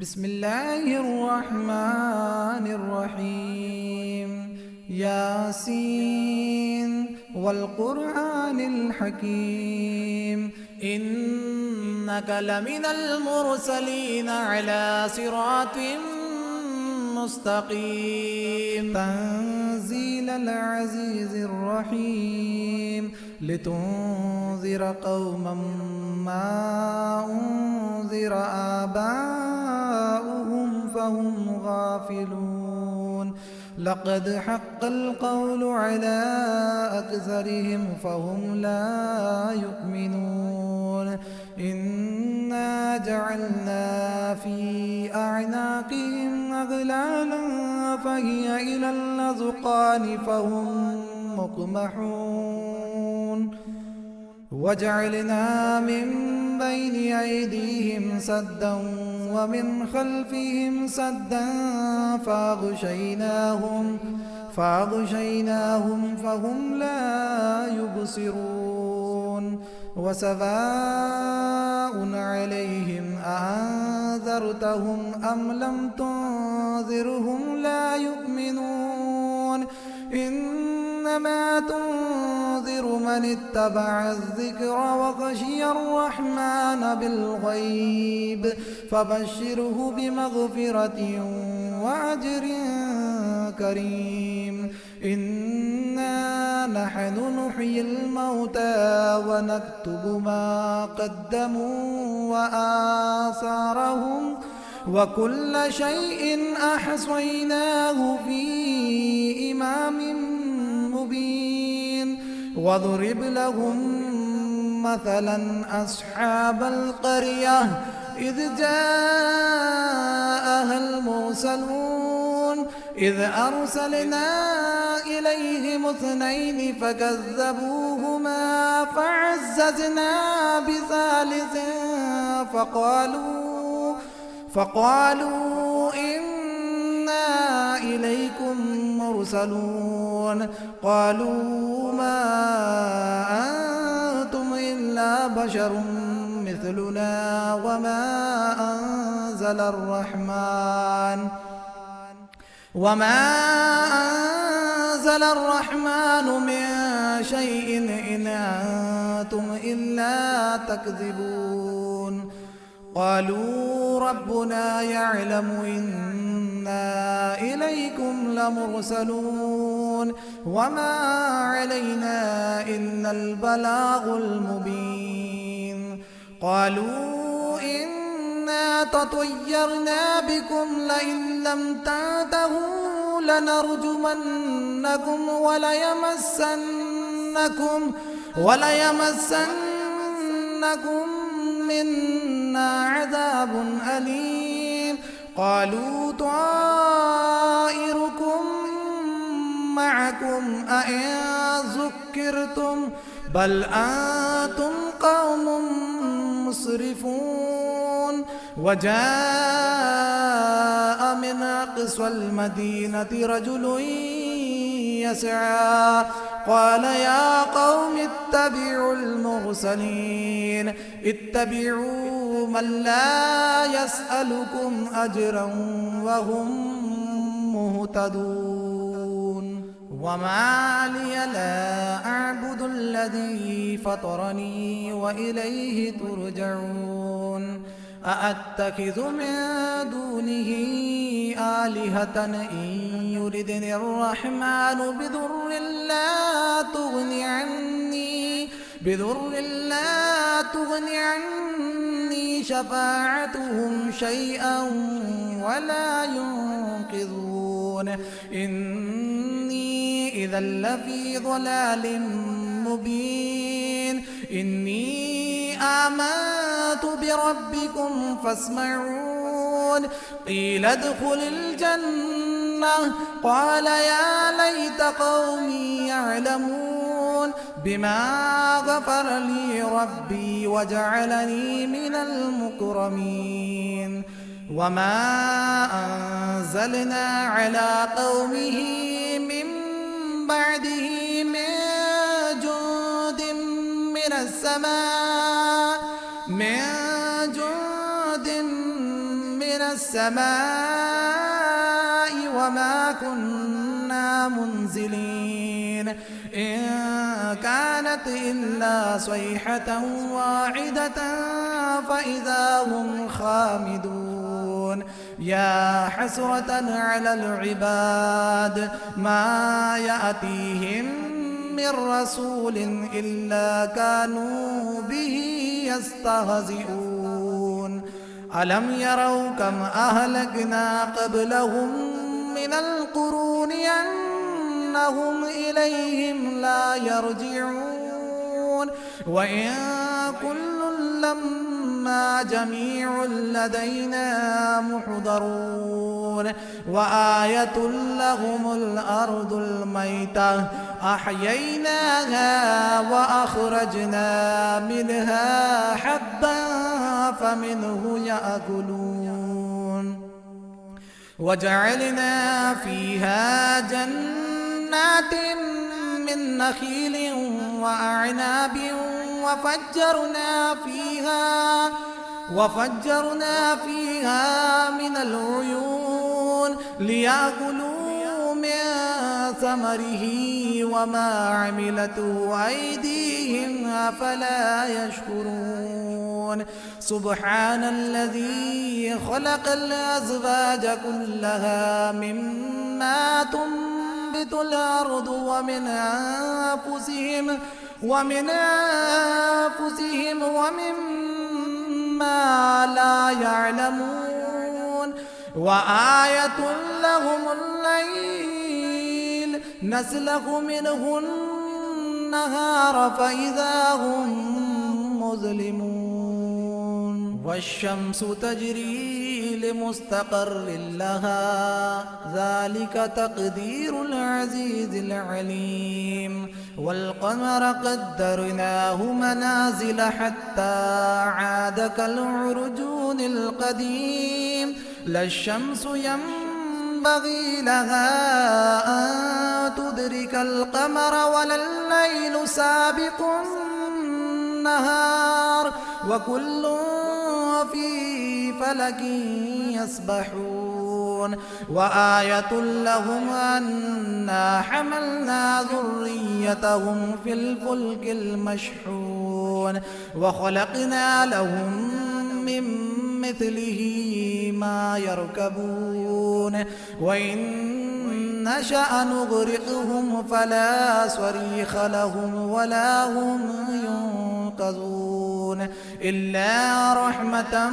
بسم الله الرحمن الرحيم. ياسين والقرآن الحكيم إنك لمن المرسلين على صراط مستقيم. تنزيل العزيز الرحيم لتنذر قوما ما أنذر آباؤهم فهم غافلون. لقد حق القول على أكثرهم فهم لا يؤمنون. إنا جعلنا في أعناقهم أغلالا فهي إلى الأذقان فهم مقمحون. وجعلنا من بين أيديهم سدا ومن خلفهم سدا فأغشيناهم فهم لا يبصرون. وسواء عليهم أأنذرتهم أم لم تنذرهم لا يؤمنون. إنما تنذر من اتبع الذكر وخشي الرحمن بالغيب فبشره بمغفرة وأجر كريم. إنا نحن نحيي الموتى ونكتب ما قدموا وآثارهم وكل شيء أحصيناه في إمام مبين. واضرب لهم مثلا أصحاب القرية إذ جاءها المرسلون إذ أرسلنا إليهم اثنين فكذبوهما فعززنا بثالث فقالوا إنا إليكم مرسلون. قالوا ما أنتم إلا بشر مثلنا وما أنزل الرحمن من شيء إن أنتم إلا تكذبون. قالوا ربنا يعلم إنا إليكم لمرسلون وما علينا إلا البلاغ المبين. قالوا إنا تطيرنا بكم لئن لم تنتهوا لنرجمنكم وليمسنكم منا عذاب أليم. قالوا طائركم معكم أئن ذكرتم بل أنتم قوم مسرفون. وجاء من أقصى المدينة رجل يسعى قال يا قوم اتبعوا المرسلين اتبعوا من لا يسألكم أجرا وهم مهتدون. وما لي لا أعبد الذي فطرني وإليه ترجعون. أأتخذ من دونه آلهة إن يردني الرحمن بضر لا تغني عني شفاعتهم شيئا ولا ينقذون. إني إذا لفي ضلال مبين. إني آمنت بربكم فاسمعون. قيل ادخل الجنة قال يا ليت قومي يعلمون بما غفر لي ربي وجعلني من المكرمين. وما أنزلنا على قومه من بعده من جند من السماء السماء وما كنا منزلين إن كانت إلا صيحة واحدة فإذا هم خامدون يا حسرة على العباد ما يأتيهم من رسول إلا كانوا به يستهزئون ألم يروا كم أهلكنا قبلهم من القرون أنهم إليهم لا يرجعون وإن كل لما جميع لدينا محضرون وآية لهم الأرض الميتة أحييناها وأخرجنا منها حبا فمنه يأكلون وجعلنا فيها جنات من نخيل وأعناب وفجرنا فيها من العيون ليأكلوا من ثمره وما عملته أيديهم أفلا يشكرون سبحان الذي خلق الأزواج كلها مما تنبت الأرض ومن أنفسهم ومما لا يعلمون وآية لهم الليل نسلخ منه النهار فإذا هم مظلمون والشمس تجري لمستقر لها ذلك تقدير العزيز العليم والقمر قدرناه منازل حتى عاد كالعرجون القديم لا الشمس ينبغي لها أن تدرك القمر ولا الليل سابق النهار وكل في فلك يسبحون وآية لهم أنا حملنا ذريتهم في الفلك المشحون وخلقنا لهم من مثله ما يركبون وإن نشأ نغرقهم فلا صريخ لهم ولا هم ينقذون إلا رحمة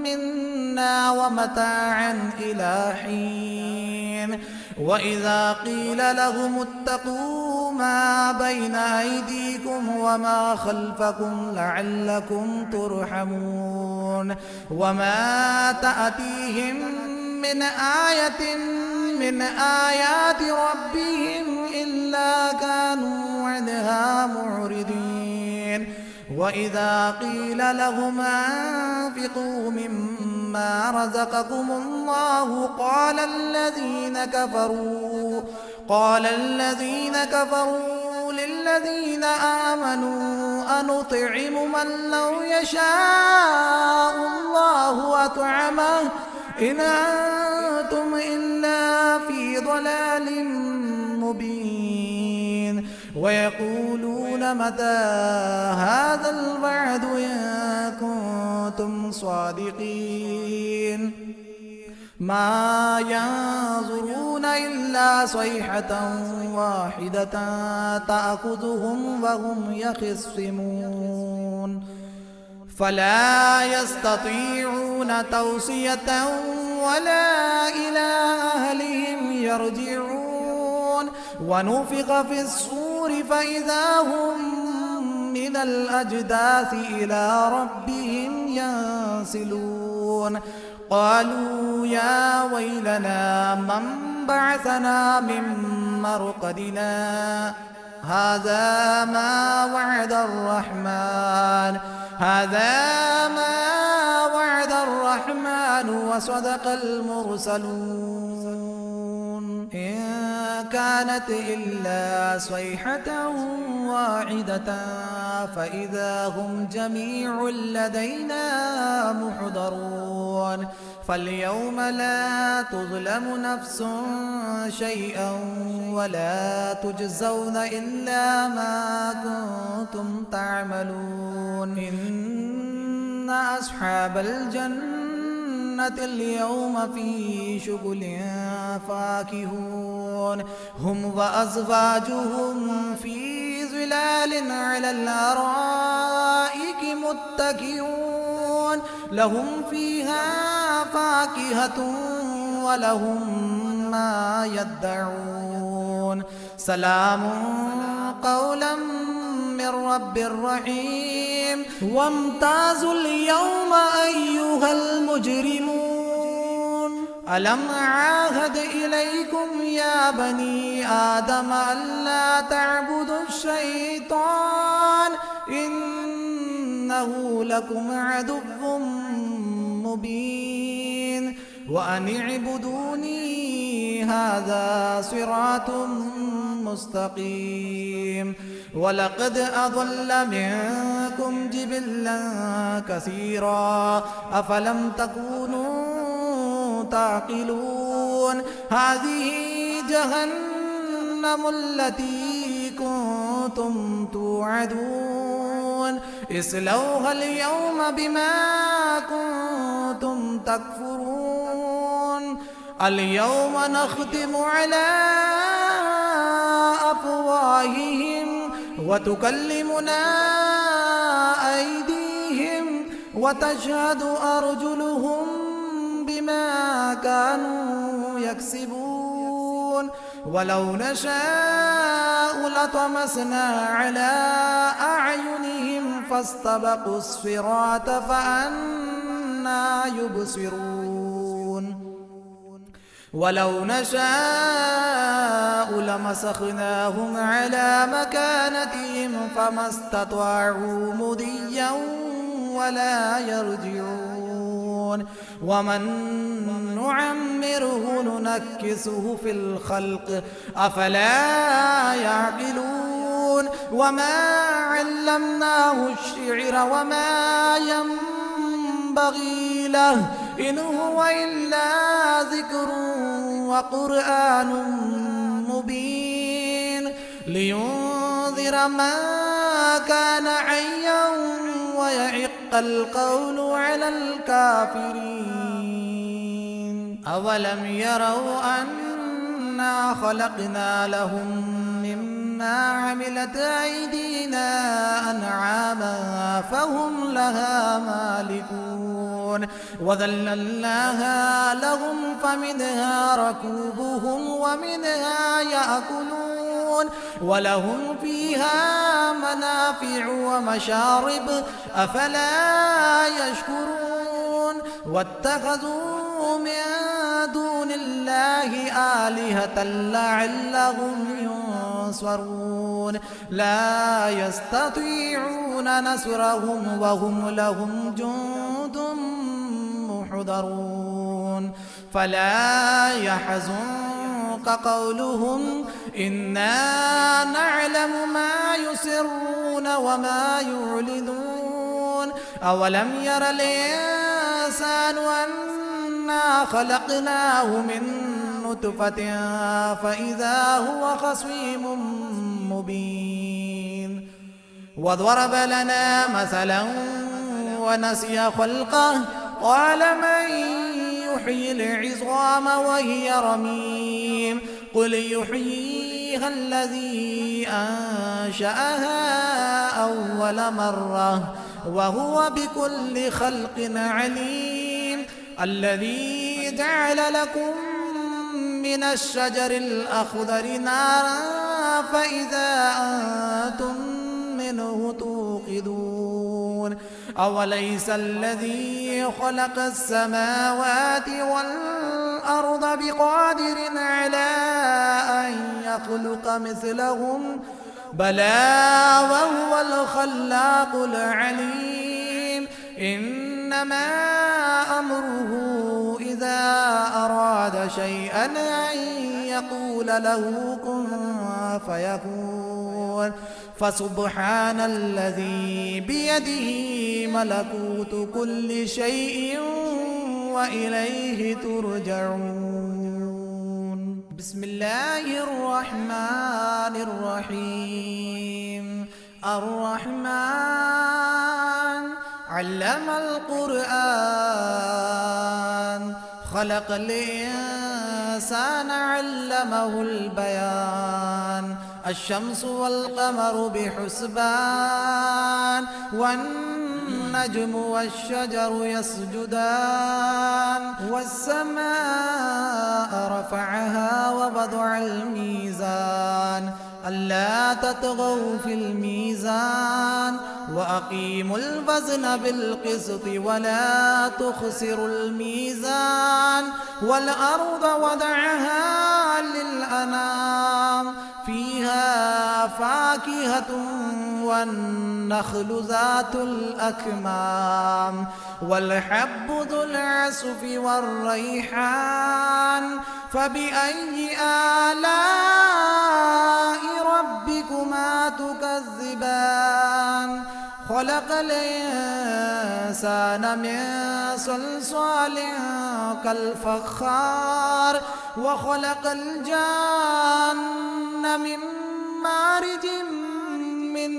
منا ومتاعا إلى حين وإذا قيل لهم اتقوا ما بين أيديكم وما خلفكم لعلكم ترحمون وما تأتيهم من آية من آيات ربهم إلا كانوا عنها معرضين وإذا قيل لهم أنفقوا مما رزقكم الله قال الذين كفروا للذين آمنوا أنطعم من لو يشاء الله أطعمه إن أنتم إلا في ضلال مبين ويقولون متى هذا الوعد إن كنتم صادقين ما ينظرون إلا صيحة واحدة تأخذهم وهم يخصمون فلا يستطيعون توصية ولا إلى أهلهم يرجعون ونفخ في الصور فإذا هم من الأجداث إلى ربهم ينسلون قالوا يا ويلنا من بعثنا من مرقدنا هذا ما وعد الرحمن وصدق المرسلون إن كانت إلا صيحة واحدة فإذا هم جميع لدينا محضرون فاليوم لا تظلم نفس شيئا ولا تجزون إلا ما كنتم تعملون إن أصحاب الجنة اليوم في شغل فاكهون هم وأزواجهم في ظلال على الأرائك متكئون لهم فيها فاكهة ولهم ما يدعون سلام قولا من رب رحيم وامتازوا اليوم أيها المجرمون ألم أعاهد إليكم يا بني آدم ألا تعبدوا الشيطان إنه لكم عدو مبين وأن اعبدوني هذا صراط مستقيم ولقد أضل منكم جبلا كثيرا أفلم تكونوا تعقلون هذه جهنم التي كنتم توعدون اصلوها اليوم بما كنتم تكفرون اليوم نختم على أفواههم وتكلمنا أيديهم وتشهد أرجلهم بما كانوا يكسبون ولو نشاء لطمسنا على أعينهم فاستبقوا الصراط فأنى يبصرون ولو نشاء لمسخناهم على مكانتهم فما استطاعوا مضيا ولا يرجعون ومن نعمره ننكسه في الخلق أفلا يعقلون وما علمناه الشعر وما ينبغي له إن هو إلا ذكر وقرآن مبين لينذر من كان حيا ويحق القول على الكافرين أولم يروا أنا خلقنا لهم مما عملت أيدينا أنعاما فهم لها مالكون وذللناها لهم فمنها ركوبهم ومنها يأكلون ولهم فيها منافع ومشارب أفلا يشكرون واتخذوا من دون الله آلهة لعلهم ينصرون لا يستطيعون نصرهم وهم لهم جند محضرون فلا يحزنك قولهم إنا نعلم ما يسرون وما يعلنون أولم ير الإنسان أنا خلقناه من نطفة فإذا هو خصيم مبين وضرب لنا مثلا ونسي خلقه قال من يحيي العظام وهي رميم قل يحييها الذي أنشأها أول مرة وهو بكل خلق عليم الذي جعل لكم من الشجر الأخضر نارا فإذا أنتم منه توقدون أوليس الذي خلق السماوات والأرض بقادر على أن يخلق مثلهم بلى وهو الخلاق العليم إنما أمره إذا أراد شيئا أن يقول له كن فيكون فسبحان الذي بيده ملكوت كل شيء وإليه ترجعون. بسم الله الرحمن الرحيم. الرحمن علم القرآن، خلق الإنسان علمه البيان. الشمس والقمر بحسبان، والنجم والشجر يسجدان. والسماء رفعها ووضع الميزان، ألا تطغوا في الميزان، وأقيموا الوزن بالقسط ولا تخسروا الميزان. والأرض وضعها للأنام، فيها فاكهة والنخل ذات الأكمام، والحب ذو العصف والريحان. فبأي آلاء ربكما تكذبان؟ خلق الإنسان من صلصال كالفخار، وخلق الجان من مارج من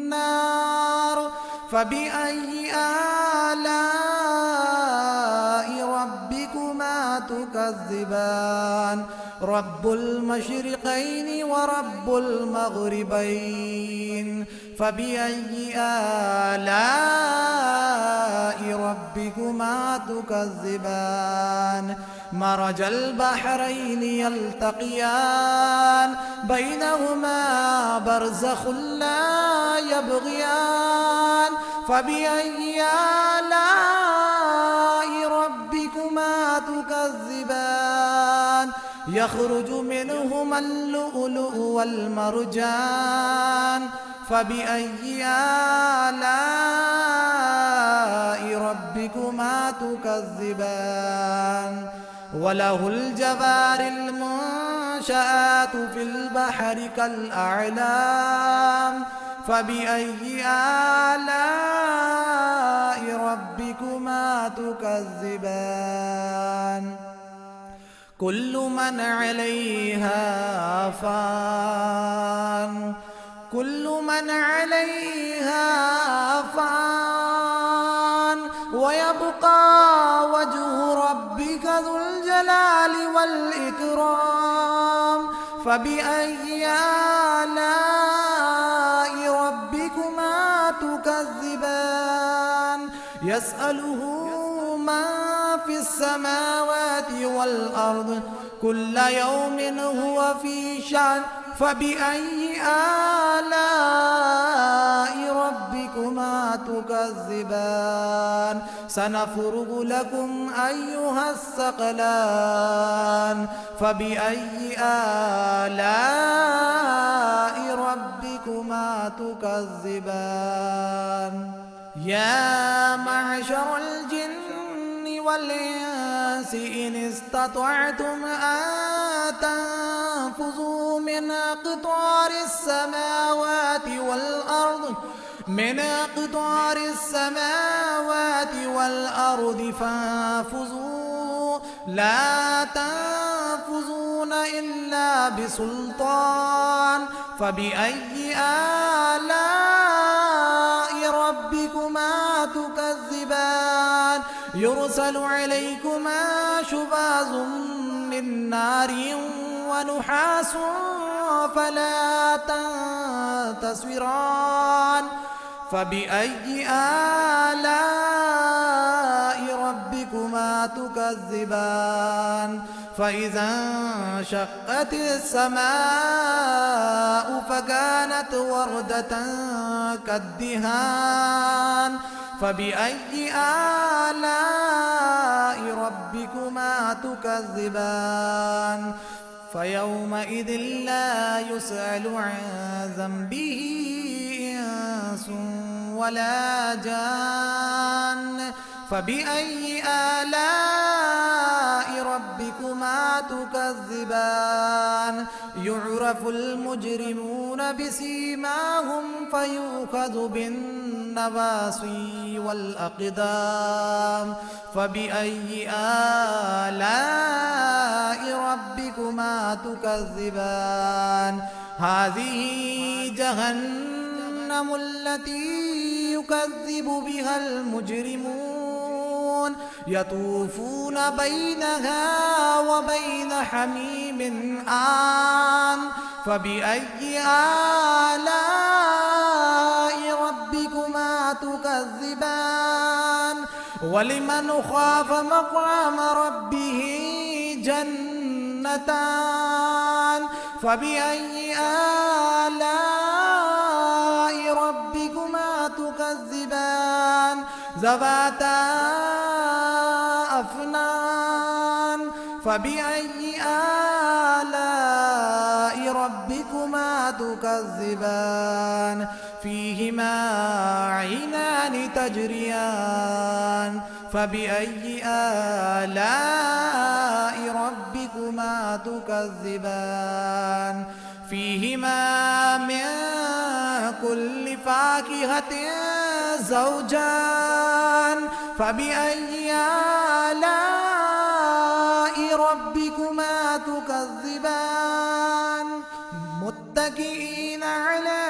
نار. فبأي آلاء ربكما تكذبان؟ رب المشرقين ورب المغربين. فبأي آلاء ربكما تكذبان؟ مرج البحرين يلتقيان، بينهما برزخ لا يبغيان. فبأي آلاء ربكما تكذبان؟ يخرج منهما اللؤلؤ والمرجان. فبأي آلاء ربكما تكذبان؟ وله الجوار المنشآت في البحر كالأعلام. فبأي آلاء ربكما تكذبان؟ كل من عليها فان، كل من عليها فان، ويبقى وجه ربك ذو الجلال والإكرام. فبأي آلاء ربكما تكذبان؟ يسأله من في السماوات والأرض، كل يوم هو في شأن. فبأي آلاء ربكما تكذبان؟ سنفرغ لكم أيها الثقلان. فبأي آلاء ربكما تكذبان؟ يا معشر الجن والإنس إن استطعتم أن تنفذوا من أقطار السماوات والأرض، من أقطار السماوات والأرض فانفذوا، لا تنفذون إلا بسلطان. فبأي آلاء ربكما تكذبان؟ يرسل عليكما شواظ من نار ونحاس فلا تنتصران. فبأي آلاء ربكما تكذبان؟ فإذا انشقت السماء فكانت وردة كالدهان. فبأي آلاء ربكما تكذبان؟ فيومئذ لا يسأل عن ذنبه إنس ولا جان. فبأي آلاء ربكما تكذبان يعرف المجرمون بسيماهم فيؤخذ بالنواصي والأقدام فبأي آلاء ربكما تكذبان هذه جهنم التي يكذب بها المجرمون يطوفون بينها وبين حميم آن فبأي آلاء ربكما تكذبان ولمن خاف مقام ربه جنتان فبأي آلاء ربكما تكذبان ذواتا أفنان فبأي آلاء ربكما تكذبان فيهما عينان تجريان فبأي آلاء ربكما تكذبان فيهما من كل فاكهة زوجان فبأي آلاء ربكما تكذبان متكئين على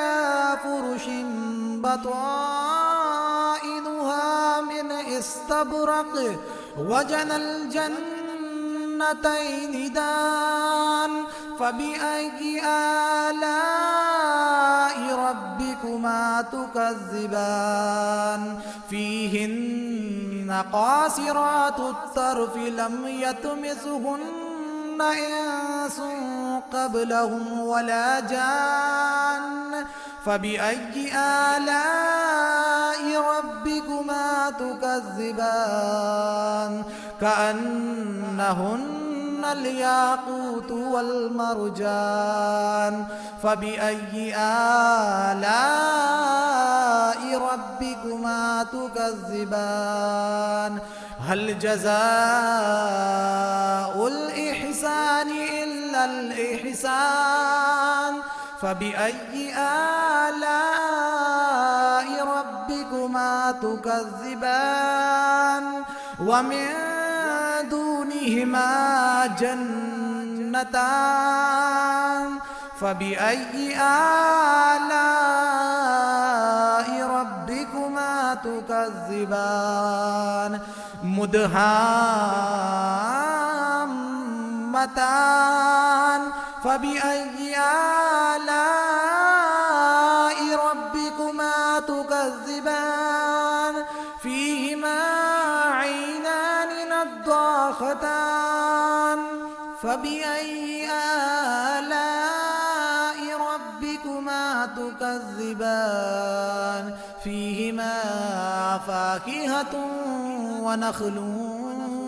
فرش بطائنها من استبرق وجنى الجنتين دان فبأي آلاء ربكما تكذبان فيهن قاصرات الطرف لم يطمثهن إنس قبلهم ولا جان فبأي آلاء ربكما تكذبان كأنهن الياقوت والمرجان فبأي آلاء ربكما تكذبان هل جزاء الإحسان إلا الإحسان فبأي آلاء ربكما تكذبان ومن دونهما جنتان فبأي آلاء ربكما تكذبان مدهامتان فبأي آلاء ربكما تكذبان فيهما عينان نضاختان فبأي آلاء ربكما تكذبان فيهما فاكهة ونخل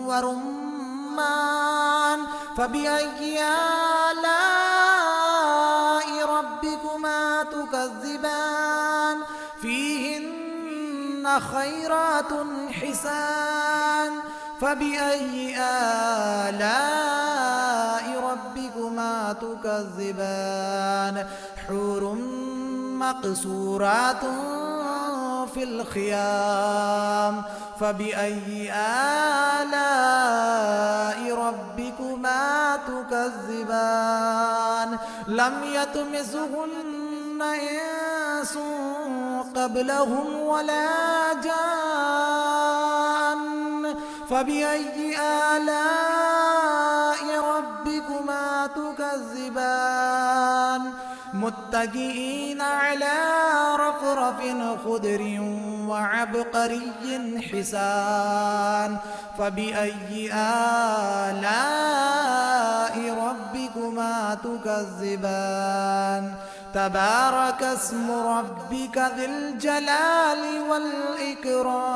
ورمان فبأي آلاء ربكما تكذبان فيهن خيرات حسان فبأي آلاء ربكما تكذبان حور مقصورات في الخيام فبأي آلاء ربكما تكذبان لم يطمثهن إنس قبلهم ولا جان فبأي آلاء ربكما تكذبان متكئين على رفرف خضر وعبقري حسان فبأي آلاء ربكما تكذبان تبارك اسم ربك ذي الجلال والإكرام